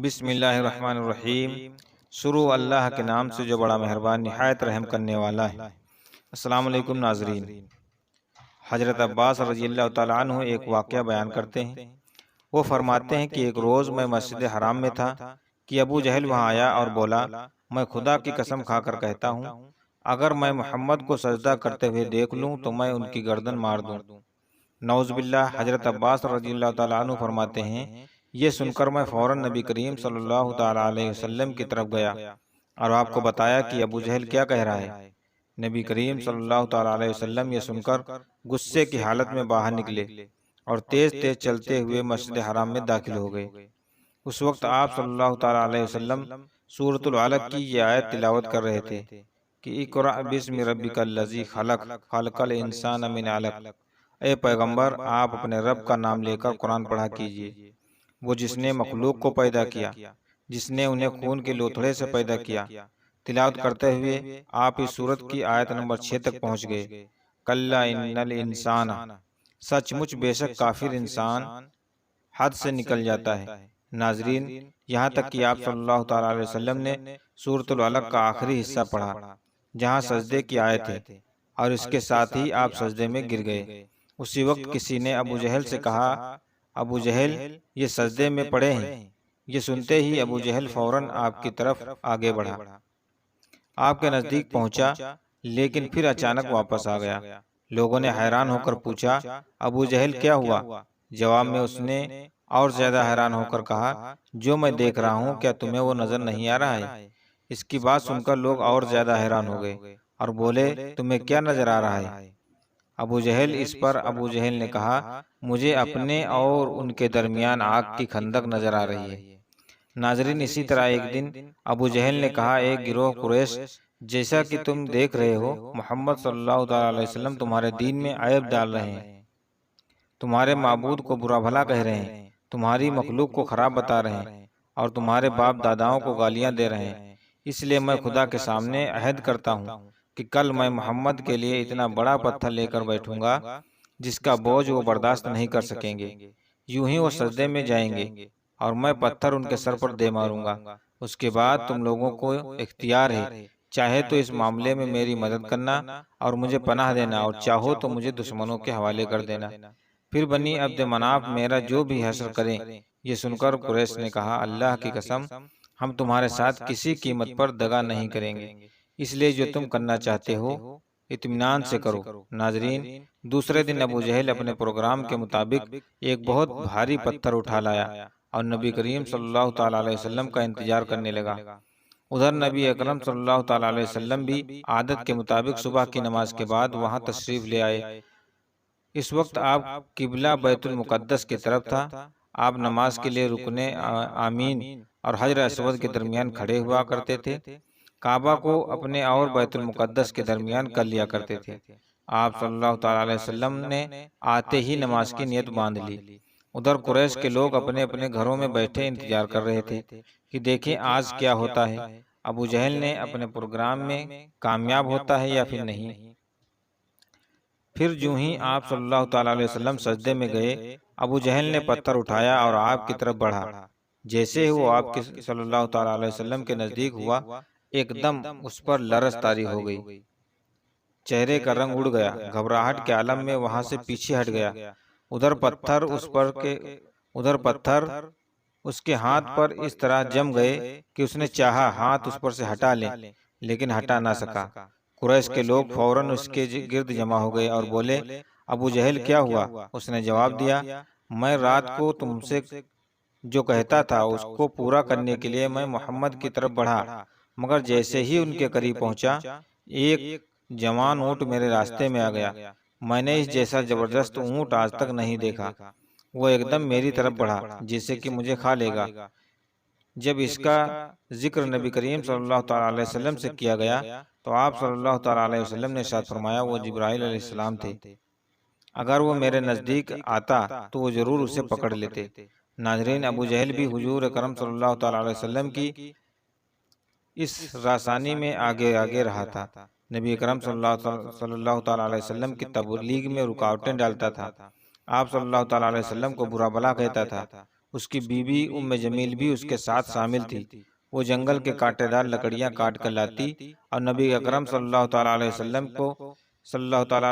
بسم اللہ الرحمن الرحیم۔ شروع اللہ کے نام سے جو بڑا مہربان نہایت رحم کرنے والا ہے۔ السلام علیکم ناظرین۔ حضرت عباس رضی اللہ تعالیٰ عنہ ایک واقعہ بیان کرتے ہیں۔ وہ فرماتے ہیں کہ ایک روز میں مسجد حرام میں تھا کہ ابو جہل وہاں آیا اور بولا، میں خدا کی قسم کھا کر کہتا ہوں، اگر میں محمد کو سجدہ کرتے ہوئے دیکھ لوں تو میں ان کی گردن مار دوں۔ نعوذ باللہ۔ حضرت عباس رضی اللہ تعالیٰ عنہ فرماتے ہیں، یہ سن کر میں فوراً نبی کریم صلی اللہ تعالیٰ علیہ وسلم کی طرف گیا اور آپ کو بتایا کہ ابو جہل کیا کہہ رہا ہے۔ نبی کریم صلی اللہ تعالیٰ علیہ وسلم یہ سن کر غصے کی حالت میں باہر نکلے اور تیز تیز چلتے ہوئے مسجد حرام میں داخل ہو گئے۔ اس وقت آپ صلی اللہ تعالیٰ علیہ وسلم سورۃ العلق کی یہ آیت تلاوت کر رہے تھے کہ اقرأ بسم ربک الذی خلق خلق الانسان من علق۔ اے پیغمبر، آپ اپنے رب کا نام لے کر قرآن پڑھا کیجیے، وہ جس نے مخلوق کو پیدا کیا، جس نے انہیں خون کے لوتھڑے سے پیدا کیا۔ تلاوت کرتے ہوئے آپ اس سورت کی آیت نمبر 6 تک پہنچ گئے۔ کلا ان الانسان، سچ مچ بے شک کافر انسان حد سے نکل جاتا ہے۔ ناظرین، یہاں تک کہ آپ صلی اللہ تعالیٰ علیہ وسلم نے سورۃ العلق کا آخری حصہ پڑھا جہاں سجدے کی آیت ہے، اور اس کے ساتھ ہی آپ سجدے میں گر گئے۔ اسی وقت کسی نے ابو جہل سے کہا، ابو جہل یہ سجدے میں پڑے ہیں۔ یہ سنتے ہی ابو جہل فوراً آپ کی طرف آگے بڑھا، آپ کے نزدیک پہنچا، لیکن پھر اچانک واپس آ گیا۔ لوگوں نے حیران ہو کر پوچھا، ابو جہل کیا ہوا؟ جواب میں اس نے اور زیادہ حیران ہو کر کہا، جو میں دیکھ رہا ہوں کیا تمہیں وہ نظر نہیں آ رہا ہے؟ اس کی بات سن کر لوگ اور زیادہ حیران ہو گئے اور بولے، تمہیں کیا نظر آ رہا ہے؟ ابو جہل اس پر ابو جہل نے کہا، مجھے اپنے اور ان کے درمیان آگ کی خندق نظر آ رہی ہے۔ ناظرین، اسی طرح ایک دن ابو جہل نے کہا، ایک گروہ قریش، جیسا کہ تم دیکھ رہے ہو محمد صلی اللہ تعالیٰ علیہ وسلم تمہارے دین میں عیب ڈال رہے ہیں، تمہارے معبود کو برا بھلا کہہ رہے ہیں، تمہاری مخلوق کو خراب بتا رہے ہیں، اور تمہارے باپ داداؤں کو گالیاں دے رہے ہیں۔ اس لیے میں خدا کے سامنے عہد کرتا ہوں کہ کل میں محمد کے لیے اتنا بڑا پتھر لے کر بیٹھوں گا جس کا بوجھ وہ برداشت نہیں کر سکیں گے۔ یوں ہی وہ سجدے میں جائیں گے اور میں پتھر ان کے سر پر دے ماروں گا۔ اس کے بعد تم لوگوں کو اختیار ہے، چاہے تو اس معاملے میں میری مدد کرنا اور مجھے پناہ دینا، اور چاہو تو مجھے دشمنوں کے حوالے کر دینا۔ پھر بنی عبد مناف میرا جو بھی حشر کریں۔ یہ سن کر قریش نے کہا، اللہ کی قسم، ہم تمہارے ساتھ کسی قیمت پر دغا نہیں کریں گے، اس لیے جو تم کرنا چاہتے ہو اطمینان سے کرو۔ ناظرین، دوسرے دن ابو جہل اپنے پروگرام کے مطابق ایک بہت بھاری پتھر اٹھا لایا اور نبی کریم صلی اللہ تعالیٰ علیہ وسلم کا انتظار کرنے لگا۔ ادھر نبی اکرم صلی اللہ تعالیٰ علیہ وسلم بھی عادت کے مطابق صبح کی نماز کے بعد وہاں تشریف لے آئے۔ اس وقت آپ قبلہ بیت المقدس کی طرف تھا۔ آپ نماز کے لیے رکن آمین اور حجر اسود کے درمیان کھڑے ہوا کرتے تھے۔ کعبہ کو اپنے اور بیت المقدس کے درمیان کر لیا کرتے تھے۔ آپ صلی اللہ تعالیٰ علیہ وسلم نے آتے ہی نماز کی نیت باندھ لی۔ ادھر قریش کے لوگ اپنے اپنے گھروں میں بیٹھے انتظار کر رہے تھے کہ دیکھیں آج کیا ہوتا ہے، ابو جہل نے اپنے پروگرام میں کامیاب ہوتا ہے یا پھر نہیں۔ پھر جو ہی آپ صلی اللہ تعالیٰ علیہ وسلم سجدے میں گئے، ابو جہل نے پتھر اٹھایا اور آپ کی طرف بڑھا۔ جیسے ہی وہ آپ کے صلی اللہ تعالیٰ علیہ وسلم کے نزدیک ہوا، ایک دم اس پر لرز طاری ہو گئی، چہرے کا رنگ اڑ گیا، گھبراہٹ کے عالم میں وہاں سے پیچھے ہٹ گیا۔ ادھر پتھر اس کے ہاتھ پر اس طرح جم گئے کہ اس نے چاہا ہاتھ اس پر سے ہٹا لے، لیکن ہٹا نہ سکا۔ قریش کے لوگ فوراً اس کے گرد جمع ہو گئے اور بولے، ابو جہل کیا ہوا؟ اس نے جواب دیا، میں رات کو تم سے جو کہتا تھا اس کو پورا کرنے کے لیے میں محمد کی طرف بڑھا، مگر جیسے ہی ان کے قریب پہنچا، ایک جوان اونٹ میرے راستے میں آ گیا۔ میں نے اس جیسا زبردست اونٹ آج تک نہیں دیکھا۔ وہ ایک دم میری طرف بڑھا جیسے کہ مجھے کھا لے گا۔ جب اس کا ذکر نبی کریم صلی اللہ تعالیٰ علیہ وسلم سے کیا گیا تو آپ صلی اللہ تعالیٰ علیہ وسلم نے ارشاد فرمایا، وہ جبرائیل علیہ السلام تھے، اگر وہ میرے نزدیک آتا تو وہ ضرور اسے پکڑ لیتے۔ ناظرین، ابو جہل بھی حضور اکرم صلی اللہ تعالیٰ علیہ وسلم کی اس راسانی میں آگے آگے رہا تھا۔ نبی اکرم صلی اللہ تعالیٰ علیہ وسلم کی تبلیغ میں رکاوٹیں ڈالتا تھا، آپ صلی اللہ تعالیٰ علیہ وسلم کو برا بھلا کہتا تھا، اس کی بیوی ام جمیل بھی اس کے ساتھ شامل تھی۔ وہ جنگل کے کانٹے دار لکڑیاں کاٹ کر لاتی اور نبی اکرم صلی اللہ تعالیٰ علیہ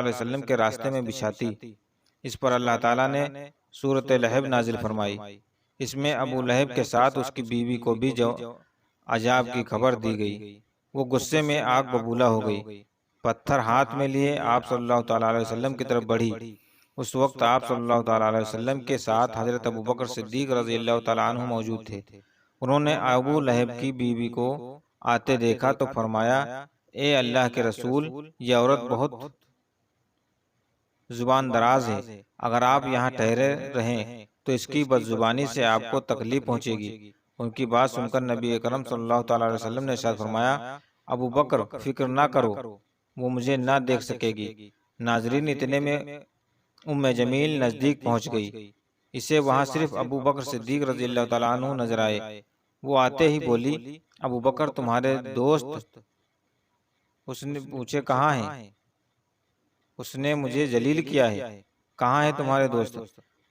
وسلم کے راستے میں بچھاتی۔ اس پر اللہ تعالیٰ نے سورۃ لہب نازل فرمائی۔ اس میں ابو لہب کے ساتھ اس کی بیوی کو بھی عذاب کی خبر دی گئی۔ وہ غصے میں آگ ببولا ہو گئی، پتھر ہاتھ میں لیے آپ صلی اللہ تعالیٰ علیہ وسلم کی طرف بڑھی۔ اس وقت آپ صلی اللہ تعالیٰ علیہ وسلم کے ساتھ حضرت ابوبکر صدیق رضی اللہ تعالیٰ عنہ موجود تھے۔ انہوں نے ابو لہب کی بیوی کو آتے دیکھا تو فرمایا، اے اللہ کے رسول، یہ عورت بہت زبان دراز ہے، اگر آپ یہاں ٹھہرے رہیں تو اس کی بد زبانی سے آپ کو تکلیف پہنچے گی۔ ان کی بات سن کر نبی اکرم صلی اللہ تعالیٰ علیہ وسلم نے ارشاد فرمایا، ابو بکر فکر نہ کرو، وہ مجھے نہ دیکھ سکے گی۔ ناظرین، اتنے میں ام جمیل نزدیک پہنچ گئی۔ اسے وہاں صرف ابو بکر صدیق رضی اللہ تعالیٰ عنہ نظر آئے۔ وہ آتے ہی بولی، ابو بکر تمہارے دوست؟ اس نے پوچھے، کہاں ہیں؟ اس نے مجھے ذلیل کیا ہے۔ کہاں ہیں تمہارے دوست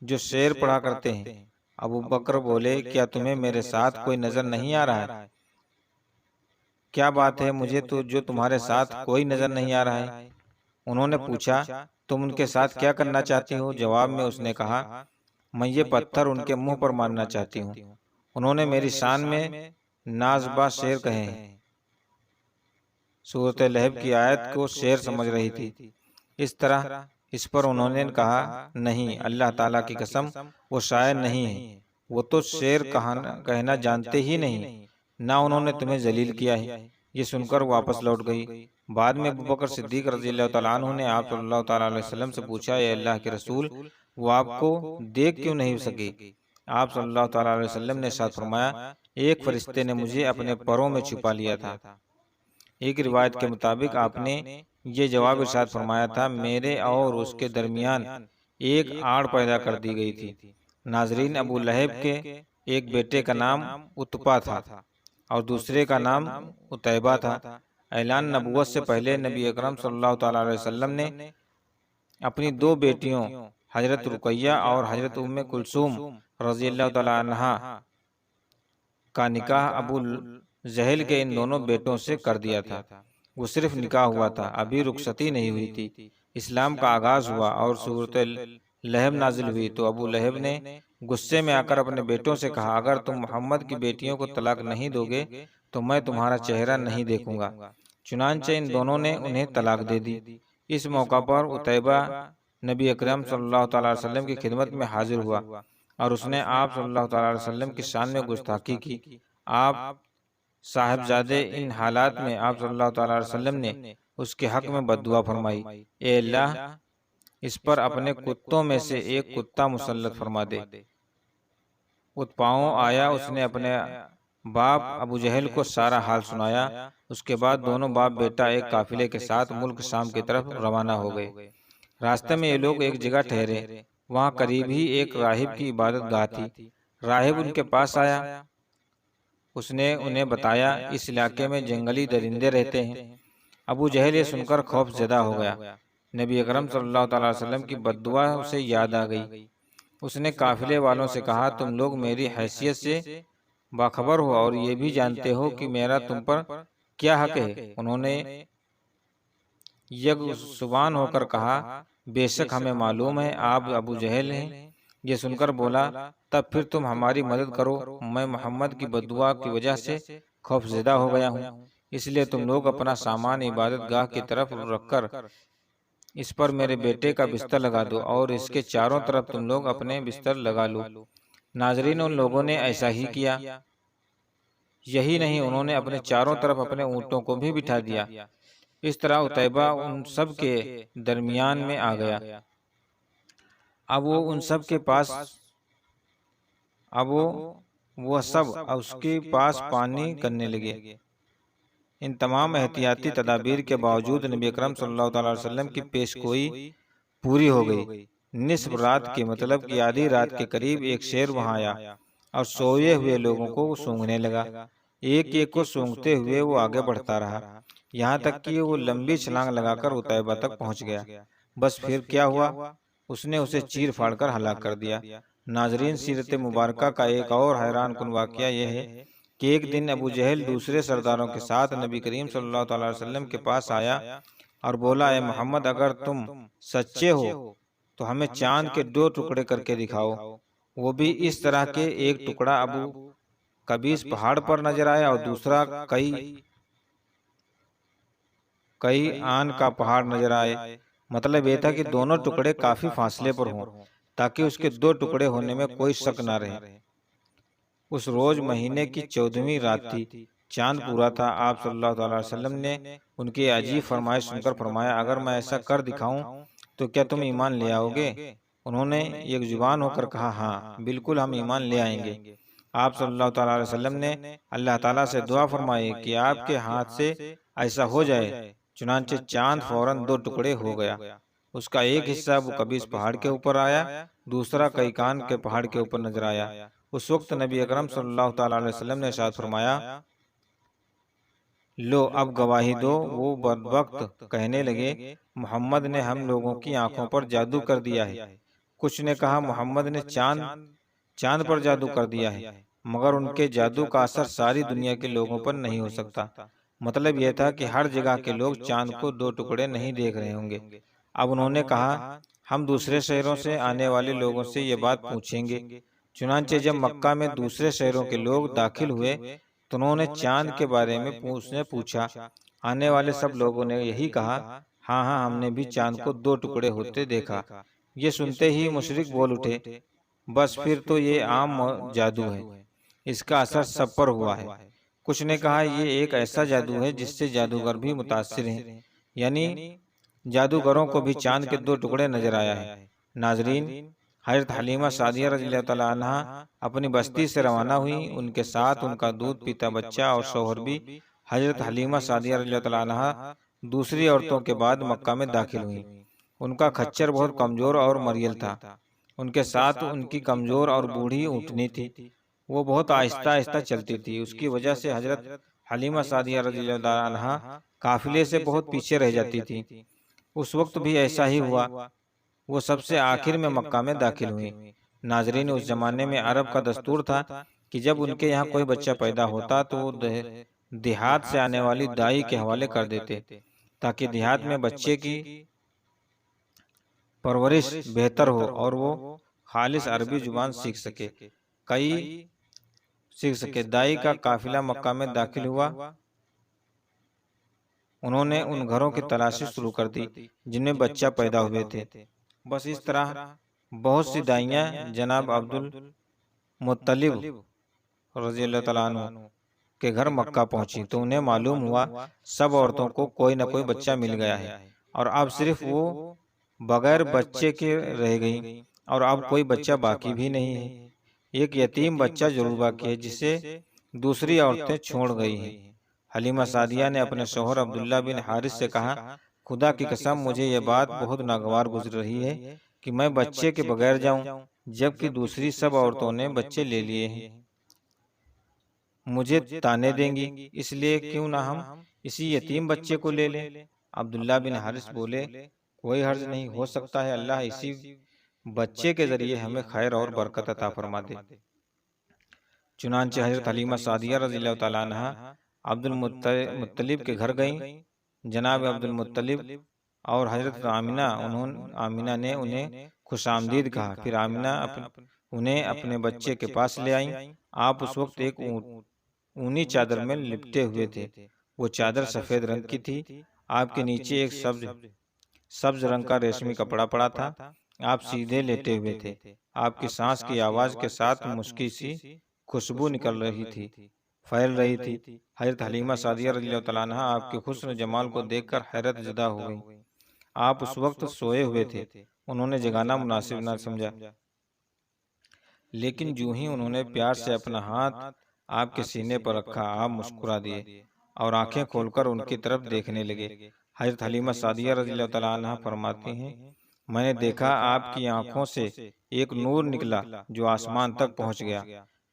جو شعر پڑھا کرتے ہیں؟ ابو بکر بولے، کیا تمہیں میرے ساتھ کوئی نظر نہیں آ رہا ہے؟ کیا بات ہے مجھے تو جو تمہارے ساتھ کوئی نظر نہیں آ رہا ہے؟ انہوں نے پوچھا، تم ان کے ساتھ کیا کرنا چاہتی ہو؟ جواب میں اس نے کہا، میں یہ پتھر ان کے منہ پر مارنا چاہتی ہوں۔ انہوں نے میری شان میں نازبا شعر کہے ہیں۔ سورۃ لہب کی آیت کو شعر سمجھ رہی تھی۔ اس طرح اس پر انہوں نے کہا، نہیں، اللہ تعالیٰ کی قسم، وہ شاعر نہیں ہے، وہ تو شعر کہنا جانتے ہی نہیں، نہ انہوں نے تمہیں ذلیل کیا ہے۔ یہ سن کر واپس لوٹ گئی۔ بعد میں ابو بکر صدیق رضی اللہ تعالیٰ عنہ نے آپ صلی اللہ تعالیٰ علیہ وسلم سے پوچھا، اے اللہ کے رسول، وہ آپ کو دیکھ کیوں نہیں سکے؟ آپ صلی اللہ تعالیٰ علیہ وسلم نے ارشاد فرمایا، ایک فرشتے نے مجھے اپنے پروں میں چھپا لیا تھا۔ ایک روایت کے مطابق آپ نے یہ جواب ارشاد فرمایا تھا، میرے اور اس کے درمیان ایک آڑ پیدا کر دی گئی تھی۔ ناظرین، ابو لہب کے ایک بیٹے کا نام اتبا تھا اور دوسرے کا نام اتیبہ تھا۔ اعلان نبوت سے پہلے نبی اکرم صلی اللہ تعالیٰ علیہ وسلم نے اپنی دو بیٹیوں حضرت رقیہ اور حضرت ام کلثوم رضی اللہ تعالیٰ عنہا کا نکاح ابو جہل کے ان دونوں بیٹوں سے کر دیا تھا۔ وہ صرف نکاح ہوا تھا، ابھی رخصتی نہیں ہوئی تھی۔ اسلام کا آغاز ہوا اور سورۃ لہب نازل ہوئی تو ابو لہب نے غصے میں آ کر اپنے بیٹوں سے کہا، اگر تم محمد کی بیٹیوں کو طلاق نہیں دو گے تو میں تمہارا چہرہ نہیں دیکھوں گا۔ چنانچہ ان دونوں نے انہیں طلاق دے دی۔ اس موقع پر اتیبہ نبی اکرم صلی اللہ تعالیٰ علیہ وسلم کی خدمت میں حاضر ہوا اور اس نے آپ صلی اللہ تعالیٰ علیہ وسلم کی شان میں گستاخی کی۔ آپ صاحبزادے ان حالات میں آپ صلی اللہ تعالیٰ علیہ وسلم نے اس کے حق میں بد دعا فرمائی، اے اللہ، اس پر اپنے کتوں میں سے ایک کتا مسلط فرما دے۔ اتباؤں آیا، اس نے اپنے باپ ابو جہل کو سارا حال سنایا۔ اس کے بعد دونوں باپ بیٹا ایک قافلے کے ساتھ ملک شام کی طرف روانہ ہو گئے۔ راستے میں یہ لوگ ایک جگہ ٹھہرے، وہاں قریب ہی ایک راہب کی عبادت گاہ تھی۔ راہب ان کے پاس آیا، اس نے انہیں بتایا، اس علاقے میں جنگلی درندے رہتے ہیں۔ ابو جہل یہ سن کر خوف زدہ ہو گیا۔ نبی اکرم صلی اللہ تعالیٰ علیہ وسلم کی بد دعا اسے یاد آ گئی۔ اس نے قافلے والوں سے کہا، تم لوگ میری حیثیت سے باخبر ہو اور یہ بھی جانتے ہو کہ میرا تم پر کیا حق ہے؟ انہوں نے یک زبان ہو کر کہا، بے شک ہمیں معلوم ہے آپ ابو جہل ہیں۔ یہ سن کر بولا، تب پھر تم ہماری مدد کرو، میں محمد کی بد دعا کی وجہ سے خوف زدہ ہو گیا ہوں، اس لیے تم لوگ اپنا سامان عبادت گاہ کی طرف رکھ کر اس پر میرے بیٹے کا بستر لگا دو اور اس کے چاروں طرف تم لوگ اپنے بستر لگا لو۔ ناظرین، ان لوگوں نے ایسا ہی کیا۔ یہی نہیں، انہوں نے اپنے چاروں طرف اپنے اونٹوں کو بھی بٹھا دیا۔ اس طرح اتیبہ ان سب کے درمیان میں آ گیا۔ اب وہ سب اس کے پاس پانی کرنے لگے۔ ان تمام احتیاطی تدابیر کے باوجود نبی اکرم صلی اللہ تعالیٰ علیہ وسلم کی پیش گوئی پوری ہو گئی۔ نصف رات کی مطلب کہ آدھی رات کے قریب ایک شیر وہاں آیا اور سوئے ہوئے لوگوں کو سونگنے لگا۔ ایک ایک کو سونگتے ہوئے وہ آگے بڑھتا رہا، یہاں تک کہ وہ لمبی چھلانگ لگا کر اتیبہ تک پہنچ گیا۔ بس پھر کیا ہوا؟ اس نے اسے چیر پھاڑ کر ہلاک کر دیا۔ ناظرین، سیرت مبارکہ کا ایک اور حیران کن واقعہ یہ ہے کہ ایک دن ابو جہل دوسرے سرداروں کے ساتھ نبی کریم صلی اللہ تعالی وسلم کے پاس آیا اور بولا، اے محمد، اگر تم سچے ہو تو ہمیں چاند کے 2 ٹکڑے کر کے دکھاؤ، وہ بھی اس طرح کہ ایک ٹکڑا ابو قبیس پہاڑ پر نظر آئے اور دوسرا کئی آن کا پہاڑ نظر آئے۔ مطلب یہ تھا کہ دونوں ٹکڑے کافی فاصلے پر ہوں تاکہ اس کے 2 ٹکڑے ہونے میں کوئی شک نہ رہے۔ اس روز مہینے کی 14ویں رات تھی، چاند پورا تھا۔ آپ صلی اللہ علیہ وسلم نے ان کی عجیب فرمائش سن کر فرمایا، اگر میں ایسا کر دکھاؤں تو کیا تم ایمان لے آؤ گے؟ انہوں نے ایک زبان ہو کر کہا، ہاں بالکل، ہم ایمان لے آئیں گے۔ آپ صلی اللہ تعالی علیہ وسلم نے اللہ تعالیٰ سے دعا فرمائی کہ آپ کے ہاتھ سے ایسا ہو جائے۔ چنانچہ چاند فوراً 2 ٹکڑے ہو گیا۔ اس کا ایک حصہ ابو قبیس پہاڑ کے اوپر آیا، دوسرا کیکان کے پہاڑ کے اوپر نظر آیا۔ اس وقت نبی اکرم صلی اللہ تعالی علیہ وسلم نے ارشاد فرمایا، لو اب گواہی دو۔ وہ بدبخت کہنے لگے، محمد نے ہم لوگوں کی آنکھوں پر جادو کر دیا ہے۔ کچھ نے کہا، محمد نے چاند پر جادو کر دیا ہے، مگر ان کے جادو کا اثر ساری دنیا کے لوگوں پر نہیں ہو سکتا۔ مطلب یہ تھا کہ ہر جگہ کے لوگ چاند کو 2 ٹکڑے نہیں دیکھ رہے ہوں گے۔ اب انہوں نے کہا، ہم دوسرے شہروں سے آنے والے لوگوں سے یہ بات پوچھیں گے۔ چنانچہ جب مکہ میں دوسرے شہروں کے لوگ داخل ہوئے تو انہوں نے چاند کے بارے میں پوچھا۔ آنے والے سب لوگوں نے یہی کہا، ہاں ہاں، ہم نے بھی چاند کو 2 ٹکڑے ہوتے دیکھا۔ یہ سنتے ہی مشرک بول اٹھے، بس پھر تو یہ عام جادو ہے، اس کا اثر سب پر ہوا ہے۔ کچھ نے کہا، یہ ایک ایسا جادو ہے جس سے جادوگر بھی متاثر ہیں، یعنی جادوگروں کو بھی چاند کے 2 ٹکڑے نظر آیا ہے۔ ناظرین، حضرت حلیمہ سعدیہ رضی اللہ تعالیٰ عنہ اپنی بستی سے روانہ ہوئیں۔ ان کے ساتھ ان کا دودھ پیتا بچہ اور شوہر بھی۔ حضرت حلیمہ سعدیہ رضی اللہ تعالیٰ عنہ دوسری عورتوں کے بعد مکہ میں داخل ہوئیں۔ ان کا کھچر بہت کمزور اور مریل تھا۔ ان کے ساتھ ان کی کمزور اور بوڑھی اونٹنی تھی، وہ بہت آہستہ آہستہ چلتی تھی۔ اس کی وجہ سے حضرت حلیمہ سعدیہ رضی اللہ تعالیٰ عنہ قافلے سے بہت پیچھے رہ جاتی تھی۔ اس وقت بھی ایسا ہی ہوا، وہ سب سے آخر میں مکہ میں داخل ہوئی۔ ناظرین، اس زمانے میں عرب کا دستور تھا کہ جب ان کے یہاں کوئی بچہ پیدا ہوتا تو وہ دیہات سے آنے والی دائی کے حوالے کر دیتے تاکہ دیہات میں بچے کی پرورش بہتر ہو اور وہ خالص عربی زبان سیکھ سکے۔ دائی کا قافلہ مکہ میں داخل ہوا۔ انہوں نے ان گھروں کی تلاشی شروع کر دی جن میں بچہ پیدا ہوئے تھے۔ بس اس طرح بہت سی دائیاں جناب عبد المطلب رضی اللہ تعالیٰ عنہ کے گھر مکہ پہنچی تو انہیں معلوم ہوا سب عورتوں کو کوئی نہ کوئی بچہ مل گیا ہے اور اب صرف وہ بغیر بچے کے رہ گئیں اور اب کوئی بچہ باقی بھی نہیں ہے۔ ایک یتیم بچہ ضرور باقی ہے جسے دوسری عورتیں چھوڑ گئی ہیں۔ حلیمہ سعدیہ نے اپنے شوہر عبداللہ بن حارث سے کہا، خدا کی قسم مجھے یہ بات بہت ناگوار گزر رہی ہے کہ میں بچے کے بغیر جاؤں جبکہ دوسری سب عورتوں نے بچے لے لیے ہیں۔ مجھے تانے دیں گی، اس لیے کیوں نہ ہم اسی یتیم بچے کو لے لیں۔ عبداللہ بن حارث بولے، کوئی حرج نہیں، ہو سکتا ہے اللہ اسی بچے کے ذریعے ہمیں خیر اور برکت عطا فرما دے۔ چنانچہ حضرت حلیمہ سعدیہ رضی اللہ تعالیٰ عنہ عبد المطلب کے گھر گئیں۔ جناب عبد المطلب اور حضرت آمینہ نے انہیں خوش آمدید کہا۔ پھر آمینہ انہیں اپنے بچے کے پاس لے آئیں۔ آپ اس وقت ایک اونی چادر میں لپٹے ہوئے تھے، وہ چادر سفید رنگ کی تھی، آپ کے نیچے ایک سبز رنگ کا ریشمی کپڑا پڑا تھا، آپ سیدھے لیٹے ہوئے تھے، آپ کی سانس کی آواز کے ساتھ مشکی سی خوشبو نکل رہی تھی، پھیل رہی تھی۔ حضرت حلیمہ سعدیہ رضی اللہ تعالیٰ عنہ آپ کے حسن و جمال کو دیکھ کر حیرت زدہ ہو گئیں۔ آپ اس وقت سوئے ہوئے تھے، انہوں نے جگانا مناسب نہ سمجھا، لیکن جو ہی انہوں نے پیار سے اپنا ہاتھ آپ کے سینے پر رکھا، آپ مسکرا دیے اور آنکھیں کھول کر ان کی طرف دیکھنے لگے۔ حضرت حلیمہ سعدیہ رضی اللہ تعالیٰ عنہ فرماتی ہیں، میں نے دیکھا آپ کی آنکھوں سے ایک نور نکلا جو آسمان تک پہنچ گیا۔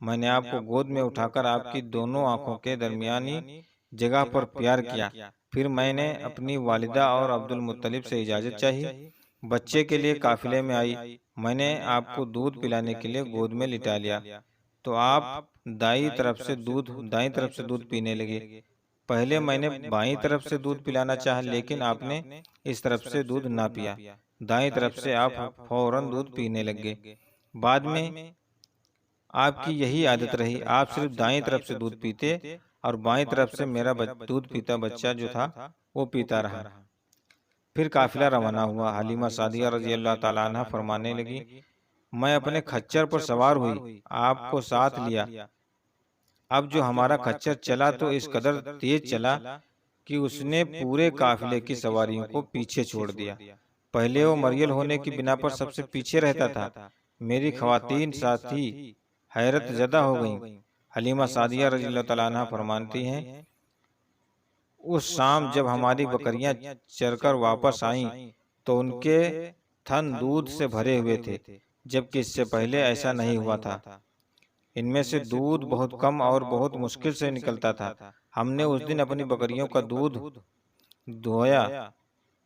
میں نے آپ کو گود میں اٹھا کر آپ کی دونوں آنکھوں کے درمیانی جگہ پر پیار کیا۔ پھر میں نے اپنی والدہ اور عبد المطلب سے اجازت چاہی بچے کے لیے قافلے میں آئی، میں نے آپ کو دودھ پلانے کے لیے گود میں لٹا لیا تو آپ دائیں طرف سے دودھ پینے لگے۔ پہلے میں نے بائیں طرف سے دودھ پلانا چاہا لیکن آپ نے اس طرف سے دودھ نہ پیا، دائیں طرف سے آپ فوراً دودھ پینے لگ گئے۔ بعد میں آپ کی یہی عادت رہی، آپ صرف دائیں طرف سے دودھ پیتے اور بائیں طرف سے میرا دودھ پیتا بچہ جو تھا وہ پیتا رہا۔ پھر قافلہ روانہ ہوا۔ حلیمہ سعدیہ رضی اللہ تعالیٰ عنہ فرمانے لگی، میں اپنے کھچر پر سوار ہوئی، آپ کو ساتھ لیا۔ اب جو ہمارا کھچر چلا تو اس قدر تیز چلا کہ اس نے پورے قافلے کی سواریوں کو پیچھے چھوڑ دیا۔ پہلے وہ مریل ہونے کی بنا پر سب سے پیچھے رہتا تھا۔ میری خواتین ساتھی حیرت زدہ ہو گئیں۔ حلیمہ سعدیہ رضی اللہ تعالیٰ عنہ فرماتی ہیں، اس شام جب ہماری بکریاں چر کر واپس آئیں تو ان کے تھن دودھ سے بھرے ہوئے تھے، جبکہ اس سے پہلے ایسا نہیں ہوا تھا۔ ان میں سے دودھ بہت کم اور بہت مشکل سے نکلتا تھا۔ ہم نے اس دن اپنی بکریوں کا دودھ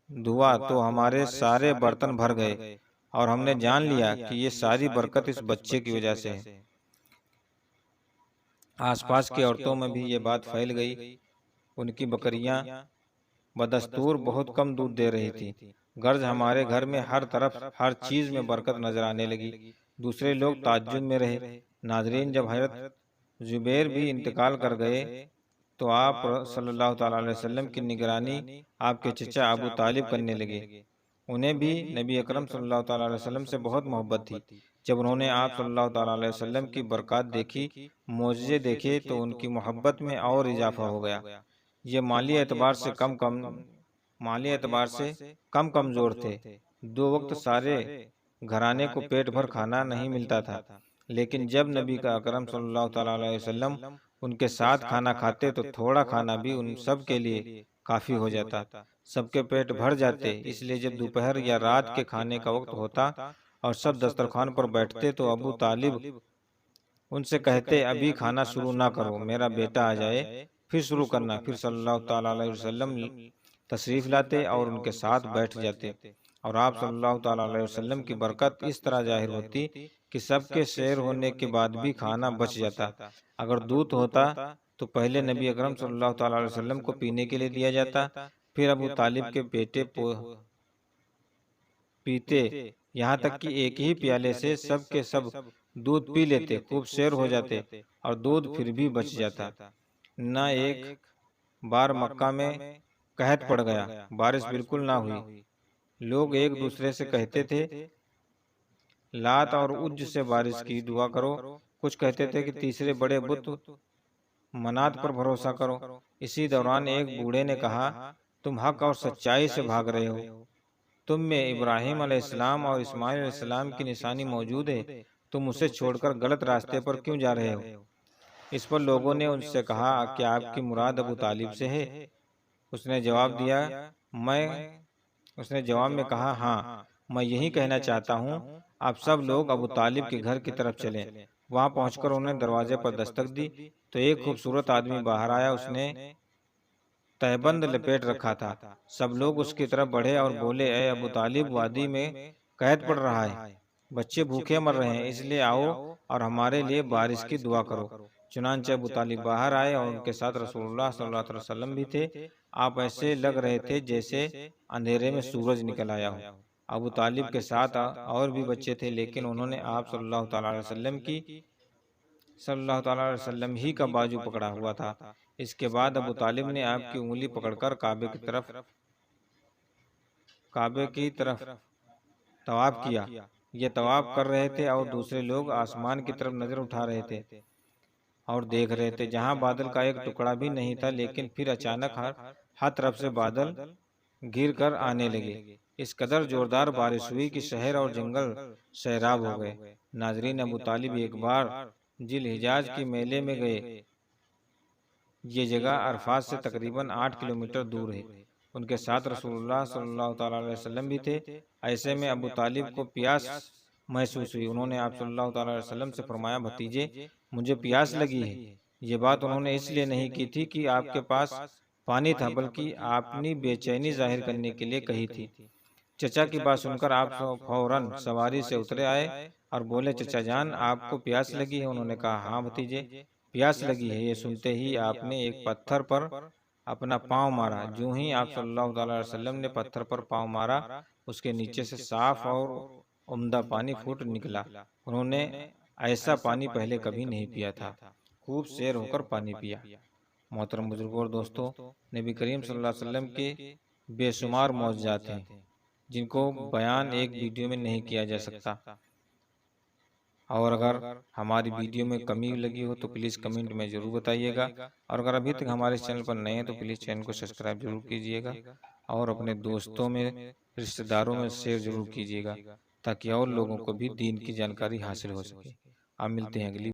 دھوا تو ہمارے سارے برتن بھر گئے اور ہم نے جان لیا کہ یہ ساری برکت اس بچے کی وجہ سے ہے۔ آس پاس کی عورتوں میں بھی یہ بات پھیل گئی۔ ان کی بکریاں بدستور بہت کم دودھ دے رہی تھی، غرض ہمارے گھر میں ہر طرف ہر چیز میں برکت نظر آنے لگی۔ دوسرے لوگ تعجب میں رہے۔ ناظرین، جب حضرت زبیر بھی انتقال کر گئے تو آپ صلی اللہ تعالیٰ علیہ وسلم کی نگرانی آپ کے چچا ابو طالب کرنے لگے۔ انہیں بھی نبی اکرم صلی اللہ تعالیٰ علیہ وسلم سے بہت محبت تھی۔ جب انہوں نے آپ صلی اللہ تعالیٰ علیہ وسلم کی برکات دیکھی، معجزے دیکھے تو ان کی محبت میں اور اضافہ ہو گیا۔ یہ مالی اعتبار سے کم کمزور تھے۔ دو وقت سارے گھرانے کو پیٹ بھر کھانا نہیں ملتا تھا، لیکن جب نبی کا اکرم صلی اللہ تعالیٰ علیہ وسلم ان کے ساتھ کھانا کھاتے تو تھوڑا کھانا بھی ان سب کے لیے کافی ہو جاتا، سب کے پیٹ بھر جاتے۔ اس لیے جب دوپہر یا رات کے کھانے کا وقت ہوتا اور سب دسترخوان پر بیٹھتے تو ابو طالب ان سے کہتے، ابھی کھانا شروع نہ کرو، میرا بیٹا آ جائے پھر شروع کرنا۔ پھر صلی اللہ تعالیٰ علیہ وسلم تشریف لاتے اور ان کے ساتھ بیٹھ جاتے، اور آپ صلی اللہ تعالیٰ علیہ وسلم کی برکت اس طرح ظاہر ہوتی کہ سب کے سیر ہونے کے بعد بھی کھانا بچ جاتا۔ اگر دودھ ہوتا تو پہلے نبی اکرم صلی اللہ تعالیٰ علیہ وسلم کو پینے کے لیے دیا جاتا، پھر ابو طالب کے بیٹے پیتے، یہاں تک کہ ایک ہی پیالے سے سب کے سب دودھ پی لیتے، خوب سیر ہو جاتے اور دودھ پھر بھی بچ جاتا۔ نہ ایک بار مکہ میں قحط پڑ گیا، بارش بالکل نہ ہوئی۔ لوگ ایک دوسرے سے کہتے تھے لات اور عج سے بارش کی دعا کرو، کچھ کہتے تھے کہ تیسرے بڑے بت منات پر بھروسہ کرو۔ اسی دوران ایک بوڑھے نے کہا، تم حق اور سچائی سے بھاگ رہے ہو، تم میں ابراہیم علیہ السلام اور اسماعیل علیہ السلام کی نشانی موجود ہے، تم اسے چھوڑ کر غلط راستے پر کیوں جا رہے ہو؟ اس پر لوگوں نے ان سے کہا کہ آپ کی مراد ابو طالب سے ہے؟ اس نے جواب میں کہا، ہاں، میں یہی کہنا چاہتا ہوں، آپ سب لوگ ابو طالب کے گھر کی طرف چلیں۔ وہاں پہنچ کر انہوں نے دروازے پر دستک دی تو ایک خوبصورت آدمی باہر آیا۔ اس نے تہبند لپیٹ رکھا تھا۔ سب لوگ اس کی طرف بڑھے اور بولے، اے ابو طالب، وادی میں قحط پڑ رہا ہے، بچے بھوکے مر رہے ہیں، اس لیے آؤ اور ہمارے لیے بارش کی دعا کرو۔ چنانچہ ابو طالب باہر آئے اور ان کے ساتھ رسول اللہ صلی اللہ علیہ وسلم بھی تھے۔ آپ ایسے لگ رہے تھے جیسے اندھیرے میں سورج نکل آیا ہو۔ ابو طالب کے ساتھ اور بھی بچے تھے، لیکن انہوں نے آپ صلی اللہ تعالیٰ علیہ وسلم ہی کا بازو پکڑا ہوا تھا۔ اس کے بعد ابو طالب نے آپ کی انگلی پکڑ کر کعبے کی طرف طواف کیا۔ یہ طواف کر رہے تھے اور دوسرے لوگ آسمان کی طرف نظر اٹھا رہے تھے اور دیکھ رہے تھے جہاں بادل کا ایک ٹکڑا بھی نہیں تھا، لیکن پھر اچانک ہر طرف سے بادل گر کر آنے لگے۔ اس قدر زوردار بارش ہوئی کہ شہر اور جنگل سیراب ہو گئے۔ ناظرین، ابو طالب ایک بار ذی الحجاج کے میلے میں گئے۔ یہ جگہ عرفات سے تقریباً 8 کلومیٹر دور ہے۔ ان کے ساتھ رسول اللہ صلی اللہ تعالیٰ علیہ وسلم بھی تھے۔ ایسے میں ابو طالب کو پیاس محسوس ہوئی۔ انہوں نے آپ صلی اللہ تعالیٰ علیہ وسلم سے فرمایا، بھتیجے، مجھے پیاس لگی ہے۔ یہ بات انہوں نے اس لیے نہیں کی تھی کہ آپ کے پاس پانی تھا، بلکہ آپ نے بے چینی ظاہر کرنے کے لیے کہی تھی۔ چچا کی بات سن کر آپ فوراً سواری سے اترے آئے اور بولے چچا جان آپ کو پیاس لگی ہے؟ انہوں نے کہا ہاں بھتیجے پیاس لگی ہے۔ یہ سنتے ہی آپ نے ایک پتھر پر اپنا پاؤں مارا۔ جو ہی آپ صلی اللہ علیہ وسلم نے پتھر پر پاؤں مارا اس کے نیچے سے صاف اور عمدہ پانی پھوٹ نکلا۔ انہوں نے ایسا پانی پہلے کبھی نہیں پیا تھا، خوب سیر ہو کر پانی پیا۔ محترم بزرگوں اور دوستوں، نبی کریم صلی اللہ علیہ وسلم کے بے شمار معجزات ہیں جن کو بیان ایک ویڈیو میں نہیں کیا جا سکتا، اور اگر ہماری ویڈیو میں کمی لگی ہو تو پلیز کمنٹ میں ضرور بتائیے گا، اور اگر ابھی تک ہمارے چینل پر نئے ہیں تو پلیز چینل کو سبسکرائب ضرور کیجیے گا اور اپنے دوستوں میں رشتہ داروں میں شیئر ضرور کیجیے گا تاکہ اور لوگوں کو بھی دین کی جانکاری حاصل ہو سکے۔ آپ ملتے ہیں اگلی